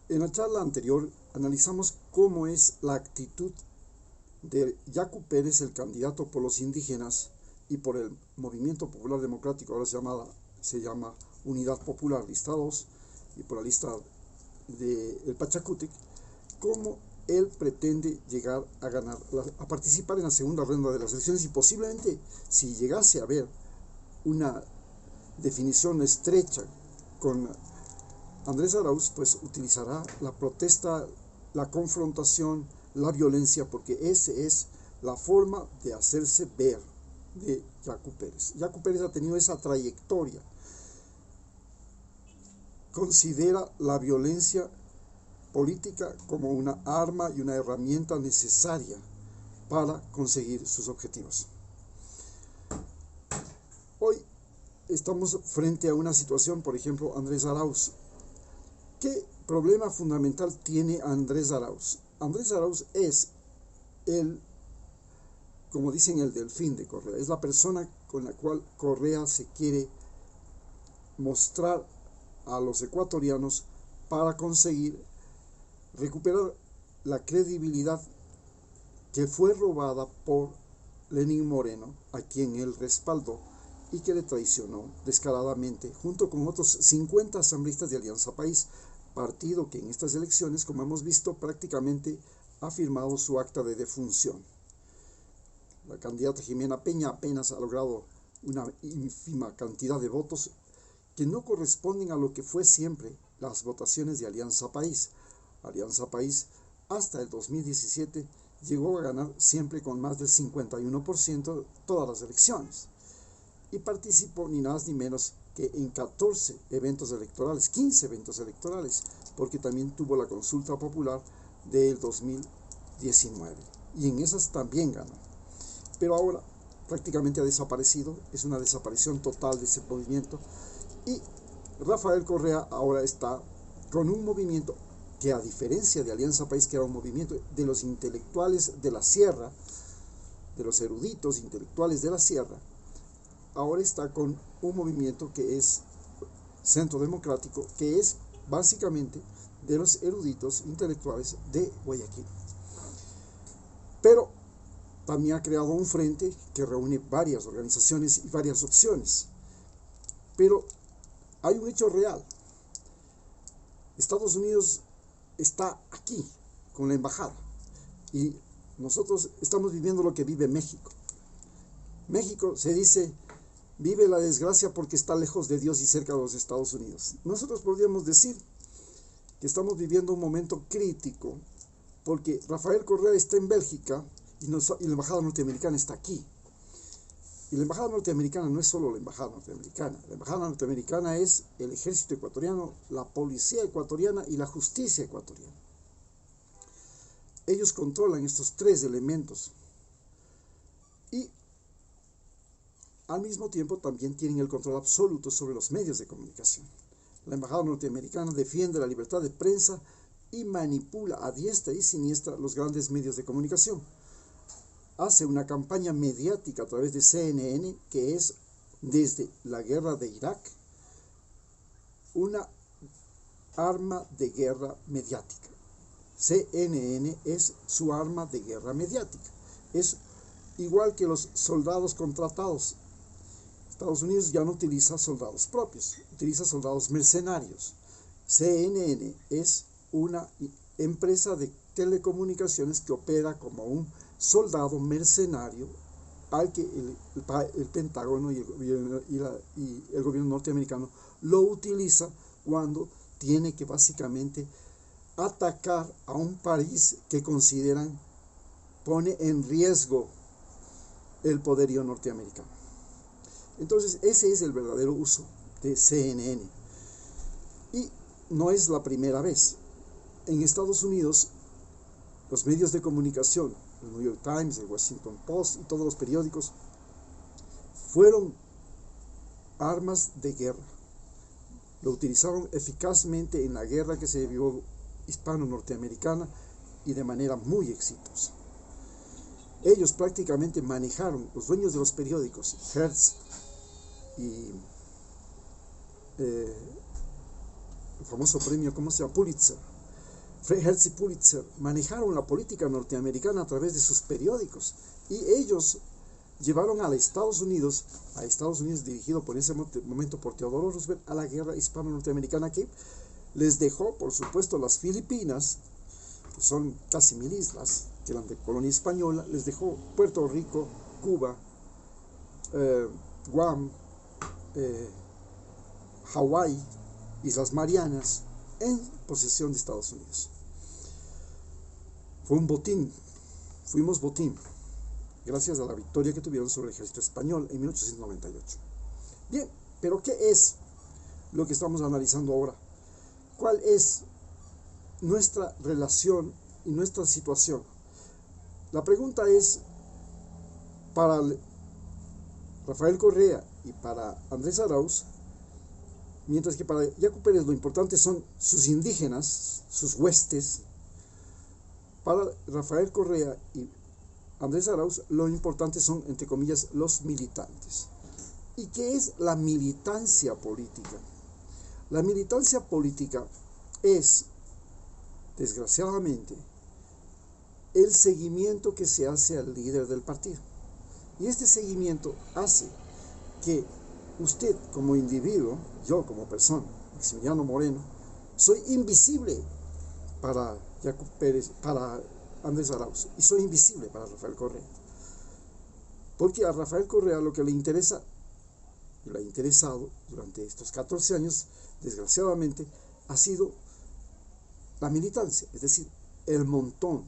En la charla anterior analizamos cómo es la actitud de Yacu Pérez, el candidato por los indígenas y por el Movimiento Popular Democrático, ahora se llama Unidad Popular, lista 2, y por la lista del Pachacútec, cómo él pretende llegar a ganar, a participar en la segunda ronda de las elecciones, y posiblemente, si llegase a haber una definición estrecha con Andrés Arauz, pues utilizará la protesta, la confrontación, la violencia, porque esa es la forma de hacerse ver de Yacu Pérez. Yacu Pérez ha tenido esa trayectoria. Considera la violencia política como una arma y una herramienta necesaria para conseguir sus objetivos. Hoy estamos frente a una situación, por ejemplo, Andrés Arauz. ¿Qué problema fundamental tiene Andrés Arauz? Andrés Arauz es como dicen, el delfín de Correa. Es la persona con la cual Correa se quiere mostrar a los ecuatorianos para conseguir recuperar la credibilidad que fue robada por Lenín Moreno, a quien él respaldó y que le traicionó descaradamente, junto con otros 50 asambleístas de Alianza País, partido que en estas elecciones, como hemos visto, prácticamente ha firmado su acta de defunción. La candidata Jimena Peña apenas ha logrado una ínfima cantidad de votos que no corresponden a lo que fue siempre las votaciones de Alianza País. Alianza País hasta el 2017 llegó a ganar siempre con más del 51% todas las elecciones y participó ni más ni menos que en 14 eventos electorales, 15 eventos electorales, porque también tuvo la consulta popular del 2019 y en esas también ganó. Pero ahora prácticamente ha desaparecido, es una desaparición total de ese movimiento, y Rafael Correa ahora está con un movimiento que, a diferencia de Alianza País, que era un movimiento de los intelectuales de la sierra, de los eruditos intelectuales de la sierra, ahora está con un movimiento que es Centro Democrático, que es básicamente de los eruditos intelectuales de Guayaquil. Pero también ha creado un frente que reúne varias organizaciones y varias opciones. Pero hay un hecho real. Estados Unidos está aquí con la embajada y nosotros estamos viviendo lo que vive México. México, se dice, vive la desgracia porque está lejos de Dios y cerca de los Estados Unidos. Nosotros podríamos decir que estamos viviendo un momento crítico porque Rafael Correa está en Bélgica y la embajada norteamericana está aquí. Y la embajada norteamericana no es solo la embajada norteamericana es el ejército ecuatoriano, la policía ecuatoriana y la justicia ecuatoriana. Ellos controlan estos tres elementos y al mismo tiempo también tienen el control absoluto sobre los medios de comunicación. La embajada norteamericana defiende la libertad de prensa y manipula a diestra y siniestra los grandes medios de comunicación. Hace una campaña mediática a través de CNN, que es, desde la guerra de Irak, una arma de guerra mediática. CNN es su arma de guerra mediática. Es igual que los soldados contratados. Estados Unidos ya no utiliza soldados propios, utiliza soldados mercenarios. CNN es una empresa de telecomunicaciones que opera como un soldado mercenario al que el Pentágono y el gobierno norteamericano lo utiliza cuando tiene que básicamente atacar a un país que consideran pone en riesgo el poderío norteamericano. Entonces ese es el verdadero uso de CNN y no es la primera vez. En Estados Unidos los medios de comunicación, el New York Times, el Washington Post y todos los periódicos fueron armas de guerra. Lo utilizaron eficazmente en la guerra que se vivió hispano-norteamericana y de manera muy exitosa. Ellos prácticamente manejaron, los dueños de los periódicos, Hertz y el famoso premio, ¿cómo se llama? Pulitzer, Hertz y Pulitzer manejaron la política norteamericana a través de sus periódicos, y ellos llevaron a Estados Unidos dirigido por ese momento por Teodoro Roosevelt, a la guerra hispano-norteamericana, que les dejó, por supuesto, las Filipinas, que son casi 1000 islas, que eran de colonia española, les dejó Puerto Rico, Cuba, Guam, Hawái, Islas Marianas, en posesión de Estados Unidos. Fue un botín, fuimos botín, gracias a la victoria que tuvieron sobre el ejército español en 1898. Bien, pero ¿qué es lo que estamos analizando ahora? ¿Cuál es nuestra relación y nuestra situación? La pregunta es, para Rafael Correa y para Andrés Arauz, mientras que para Yacu Pérez lo importante son sus indígenas, sus huestes, para Rafael Correa y Andrés Arauz lo importante son, entre comillas, los militantes. ¿Y qué es la militancia política? La militancia política es, desgraciadamente, el seguimiento que se hace al líder del partido. Y este seguimiento hace que usted como individuo, yo como persona, Maximiliano Moreno, soy invisible para Yacu Pérez, para Andrés Arauz, y soy invisible para Rafael Correa. Porque a Rafael Correa lo que le interesa, y le ha interesado durante estos 14 años, desgraciadamente, ha sido la militancia, es decir, el montón.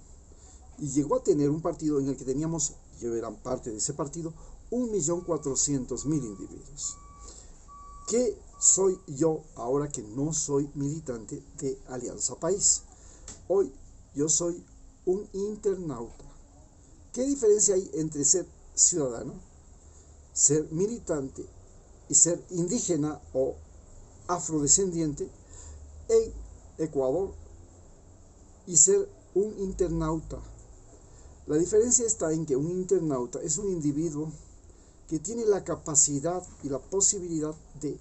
Y llegó a tener un partido en el que teníamos, yo era parte de ese partido, 1.400.000 individuos. ¿Qué soy yo ahora que no soy militante de Alianza País? Hoy yo soy un internauta. ¿Qué diferencia hay entre ser ciudadano, ser militante y ser indígena o afrodescendiente en Ecuador y ser un internauta? La diferencia está en que un internauta es un individuo que tiene la capacidad y la posibilidad de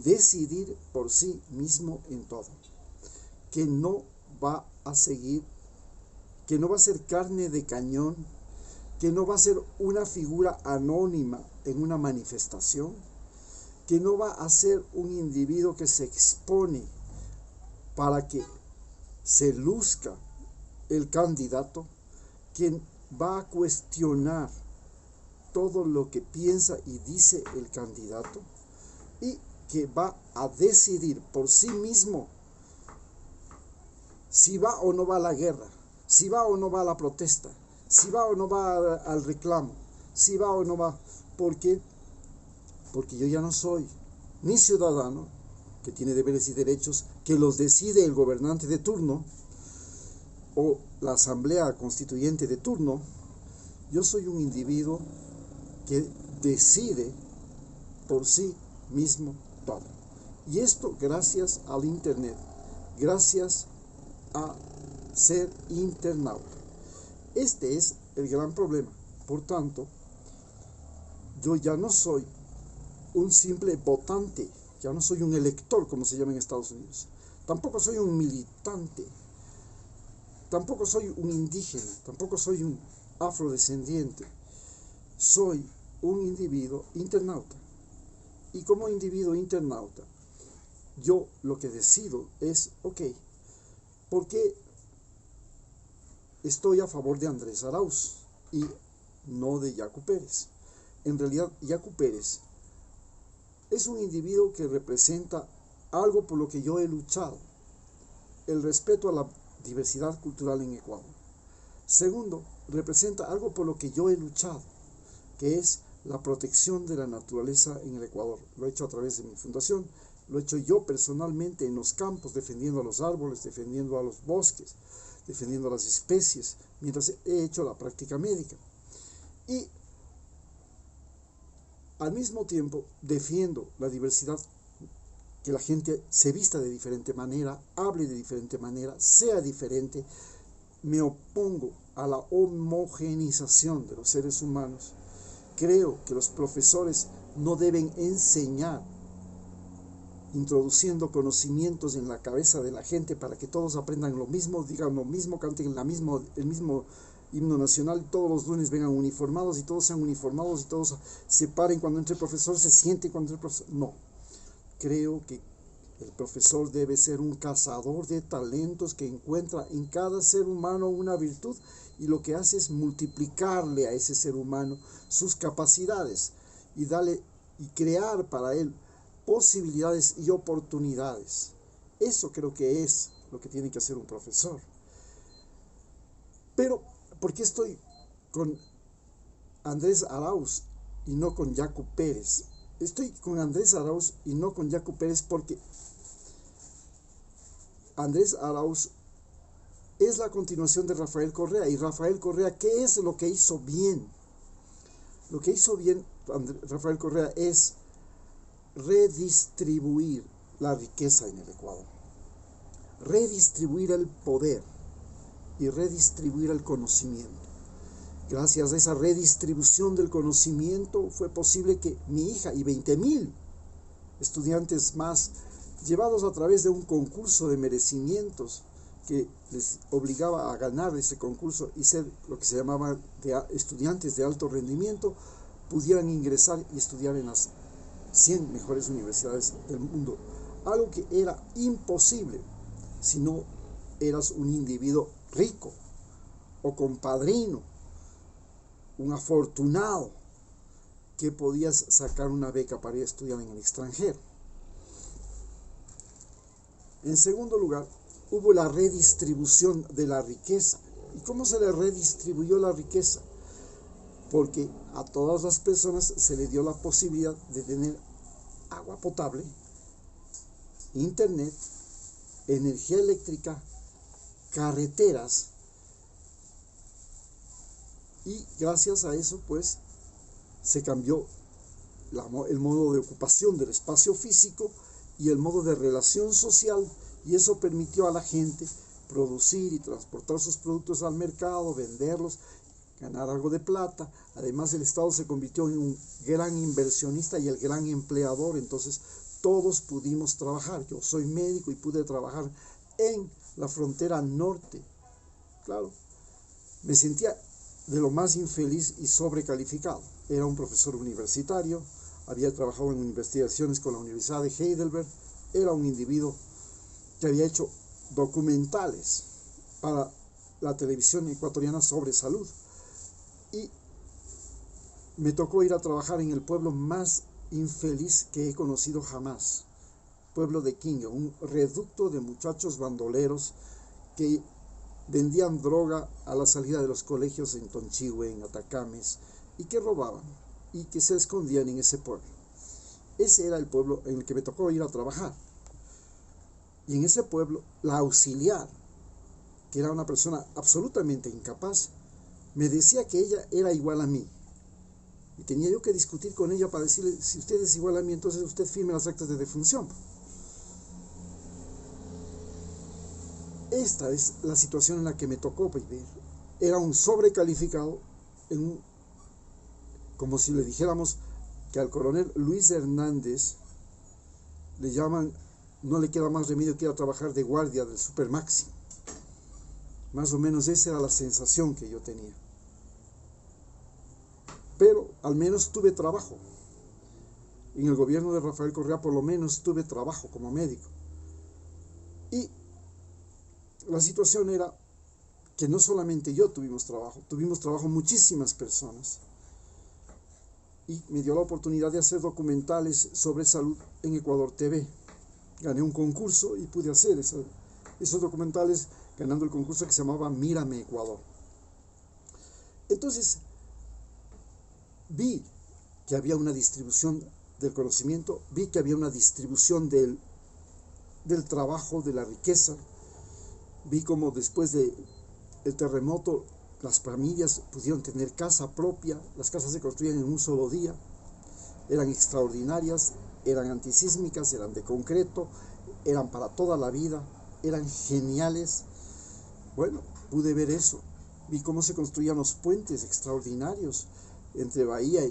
decidir por sí mismo en todo, que no va a seguir, que no va a ser carne de cañón, que no va a ser una figura anónima en una manifestación, que no va a ser un individuo que se expone para que se luzca el candidato, que va a cuestionar todo lo que piensa y dice el candidato, y que va a decidir por sí mismo si va o no va a la guerra, si va o no va a la protesta, si va o no va al reclamo, si va o no va. ¿Por qué? Porque yo ya no soy ni ciudadano, que tiene deberes y derechos, que los decide el gobernante de turno o la asamblea constituyente de turno. Yo soy un individuo que decide por sí mismo todo. Y esto gracias al internet, gracias a ser internauta. Este es el gran problema. Por tanto, yo ya no soy un simple votante, ya no soy un elector, como se llama en Estados Unidos. Tampoco soy un militante, tampoco soy un indígena, tampoco soy un afrodescendiente. Soy un individuo internauta. Y como individuo internauta, yo lo que decido es, ok, ¿por qué estoy a favor de Andrés Arauz y no de Yacu Pérez? En realidad, Yacu Pérez es un individuo que representa algo por lo que yo he luchado: el respeto a la diversidad cultural en Ecuador. Segundo, representa algo por lo que yo he luchado, que es la protección de la naturaleza en el Ecuador. Lo he hecho a través de mi fundación, lo he hecho yo personalmente en los campos, defendiendo a los árboles, defendiendo a los bosques, defendiendo a las especies, mientras he hecho la práctica médica. Y al mismo tiempo defiendo la diversidad, que la gente se vista de diferente manera, hable de diferente manera, sea diferente. Me opongo a la homogenización de los seres humanos. Creo que los profesores no deben enseñar introduciendo conocimientos en la cabeza de la gente para que todos aprendan lo mismo, digan lo mismo, canten el mismo himno nacional, todos los lunes vengan uniformados y todos sean uniformados y todos se paren cuando entre el profesor, se sienten cuando entre el profesor. No, creo que el profesor debe ser un cazador de talentos que encuentra en cada ser humano una virtud y lo que hace es multiplicarle a ese ser humano sus capacidades y darle y crear para él posibilidades y oportunidades. Eso creo que es lo que tiene que hacer un profesor. Pero, ¿por qué estoy con Andrés Arauz y no con Yacu Pérez? Estoy con Andrés Arauz y no con Yacu Pérez porque Andrés Arauz es la continuación de Rafael Correa. Y Rafael Correa, ¿qué es lo que hizo bien? Lo que hizo bien Rafael Correa es redistribuir la riqueza en el Ecuador, redistribuir el poder y redistribuir el conocimiento. Gracias a esa redistribución del conocimiento fue posible que mi hija y 20.000 estudiantes más, llevados a través de un concurso de merecimientos que les obligaba a ganar ese concurso y ser lo que se llamaba estudiantes de alto rendimiento, pudieran ingresar y estudiar en las 100 mejores universidades del mundo. Algo que era imposible si no eras un individuo rico o compadrino, un afortunado que podías sacar una beca para ir a estudiar en el extranjero. En segundo lugar, hubo la redistribución de la riqueza. ¿Y cómo se le redistribuyó la riqueza? Porque a todas las personas se le dio la posibilidad de tener agua potable, internet, energía eléctrica, carreteras, y gracias a eso pues se cambió el modo de ocupación del espacio físico y el modo de relación social, y eso permitió a la gente producir y transportar sus productos al mercado, venderlos, ganar algo de plata. Además, el Estado se convirtió en un gran inversionista y el gran empleador, entonces todos pudimos trabajar. Yo soy médico y pude trabajar en la frontera norte. Claro, me sentía de lo más infeliz y sobrecalificado. Era un profesor universitario, había trabajado en investigaciones con la Universidad de Heidelberg, era un individuo que había hecho documentales para la televisión ecuatoriana sobre salud. Y me tocó ir a trabajar en el pueblo más infeliz que he conocido jamás, pueblo de Quinga, un reducto de muchachos bandoleros que vendían droga a la salida de los colegios en Tonchihue, en Atacames, y que robaban y que se escondían en ese pueblo. Ese era el pueblo en el que me tocó ir a trabajar. Y en ese pueblo, la auxiliar, que era una persona absolutamente incapaz, me decía que ella era igual a mí. Y tenía yo que discutir con ella para decirle, si usted es igual a mí, entonces usted firme las actas de defunción. Esta es la situación en la que me tocó vivir. Era un sobrecalificado, como si le dijéramos que al coronel Luis Hernández le llaman, no le queda más remedio que ir a trabajar de guardia del Supermaxi. Más o menos esa era la sensación que yo tenía. Pero al menos tuve trabajo. En el gobierno de Rafael Correa por lo menos tuve trabajo como médico. Y la situación era que no solamente yo tuvimos trabajo muchísimas personas. Y me dio la oportunidad de hacer documentales sobre salud en Ecuador TV. Gané un concurso y pude hacer esos documentales ganando el concurso que se llamaba Mírame Ecuador. Entonces, vi que había una distribución del conocimiento, vi que había una distribución del trabajo, de la riqueza. Vi como después del terremoto las familias pudieron tener casa propia, las casas se construían en un solo día, eran extraordinarias, eran antisísmicas, eran de concreto, eran para toda la vida, eran geniales. Bueno, pude ver eso, vi cómo se construían los puentes extraordinarios entre Bahía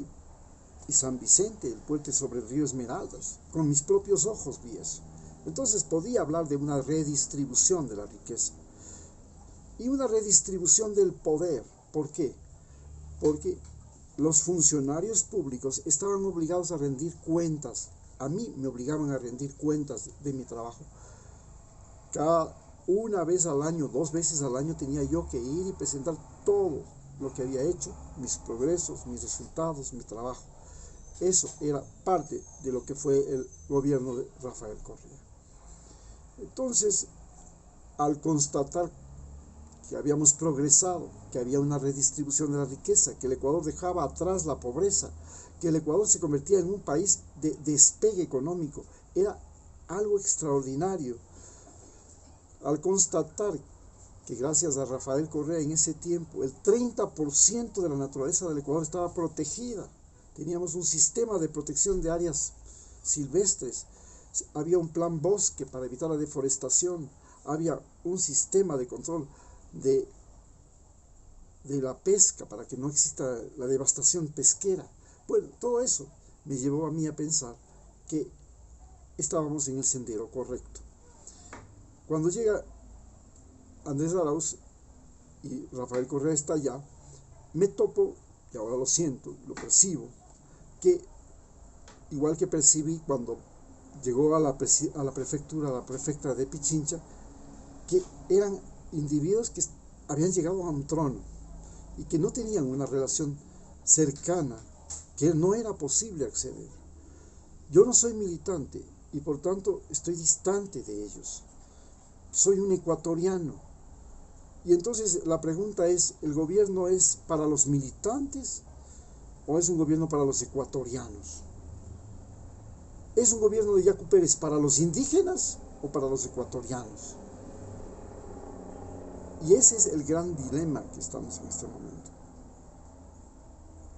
y San Vicente, el puente sobre el río Esmeraldas. Con mis propios ojos vi eso. Entonces podía hablar de una redistribución de la riqueza y una redistribución del poder. ¿Por qué? Porque los funcionarios públicos estaban obligados a rendir cuentas. A mí me obligaban a rendir cuentas de mi trabajo. Cada una vez al año, 2 veces al año tenía yo que ir y presentar todo lo que había hecho, mis progresos, mis resultados, mi trabajo. Eso era parte de lo que fue el gobierno de Rafael Correa. Entonces, al constatar que habíamos progresado, que había una redistribución de la riqueza, que el Ecuador dejaba atrás la pobreza, que el Ecuador se convertía en un país de despegue económico, era algo extraordinario. Al constatar que gracias a Rafael Correa en ese tiempo el 30% de la naturaleza del Ecuador estaba protegida, teníamos un sistema de protección de áreas silvestres, había un plan bosque para evitar la deforestación, había un sistema de control de la pesca para que no exista la devastación pesquera. Bueno, todo eso me llevó a mí a pensar que estábamos en el sendero correcto. Cuando llega Andrés Arauz y Rafael Correa está allá, me topo, y ahora lo siento, lo percibo, que igual que percibí cuando llegó a la prefectura, la prefecta de Pichincha, que eran individuos que habían llegado a un trono y que no tenían una relación cercana, que no era posible acceder. Yo no soy militante y por tanto estoy distante de ellos. Soy un ecuatoriano. Y entonces la pregunta es, ¿el gobierno es para los militantes o es un gobierno para los ecuatorianos? ¿Es un gobierno de Yacu Pérez para los indígenas o para los ecuatorianos? Y ese es el gran dilema que estamos en este momento.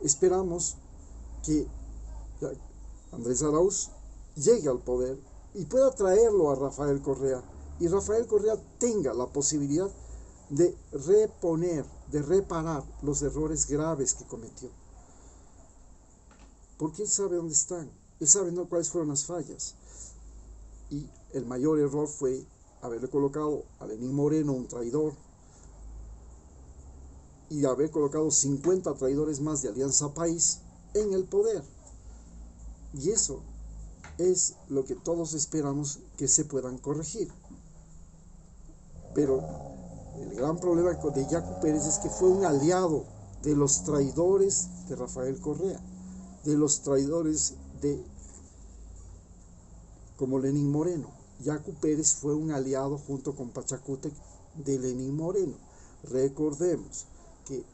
Esperamos que Andrés Arauz llegue al poder y pueda traerlo a Rafael Correa, y Rafael Correa tenga la posibilidad de reponer, de reparar los errores graves que cometió. Porque él sabe dónde están, él sabe cuáles fueron las fallas. Y el mayor error fue haberle colocado a Lenín Moreno, un traidor, y haber colocado 50 traidores más de Alianza País en el poder. Y eso es lo que todos esperamos que se puedan corregir. Pero el gran problema de Yacu Pérez es que fue un aliado de los traidores de Rafael Correa, de los traidores como Lenín Moreno. Yacu Pérez fue un aliado junto con Pachacútec de Lenín Moreno. Recordemos que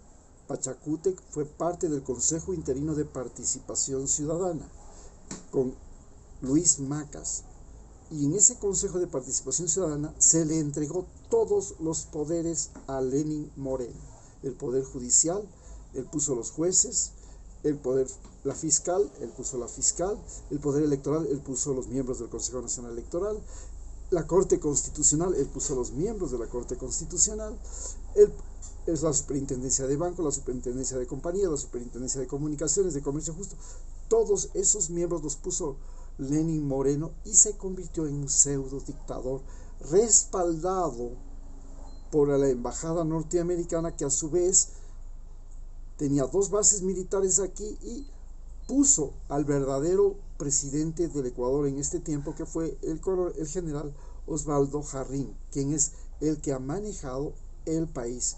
Pachacútec fue parte del Consejo Interino de Participación Ciudadana con Luis Macas, y en ese Consejo de Participación Ciudadana se le entregó todos los poderes a Lenín Moreno. El poder judicial, él puso los jueces, la fiscal, él puso la fiscal, el poder electoral, él puso los miembros del Consejo Nacional Electoral, la Corte Constitucional, él puso los miembros de la Corte Constitucional, es la Superintendencia de Banco, la Superintendencia de Compañía, la Superintendencia de Comunicaciones, de Comercio Justo. Todos esos miembros los puso Lenín Moreno y se convirtió en un pseudo dictador respaldado por la embajada norteamericana, que a su vez tenía 2 bases militares aquí, y puso al verdadero presidente del Ecuador en este tiempo, que fue el general Osvaldo Jarrín, quien es el que ha manejado el país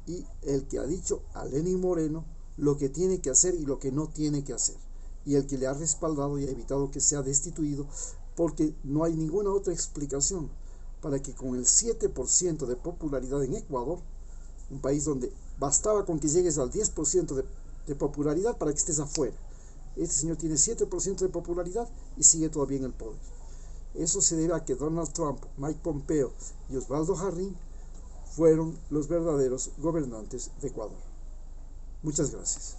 y el que ha dicho a Lenín Moreno lo que tiene que hacer y lo que no tiene que hacer, y el que le ha respaldado y ha evitado que sea destituido, porque no hay ninguna otra explicación para que con el 7% de popularidad en Ecuador, un país donde bastaba con que llegues al 10% de popularidad para que estés afuera, este señor tiene 7% de popularidad y sigue todavía en el poder. Eso se debe a que Donald Trump, Mike Pompeo y Osvaldo Jarrín fueron los verdaderos gobernantes de Ecuador. Muchas gracias.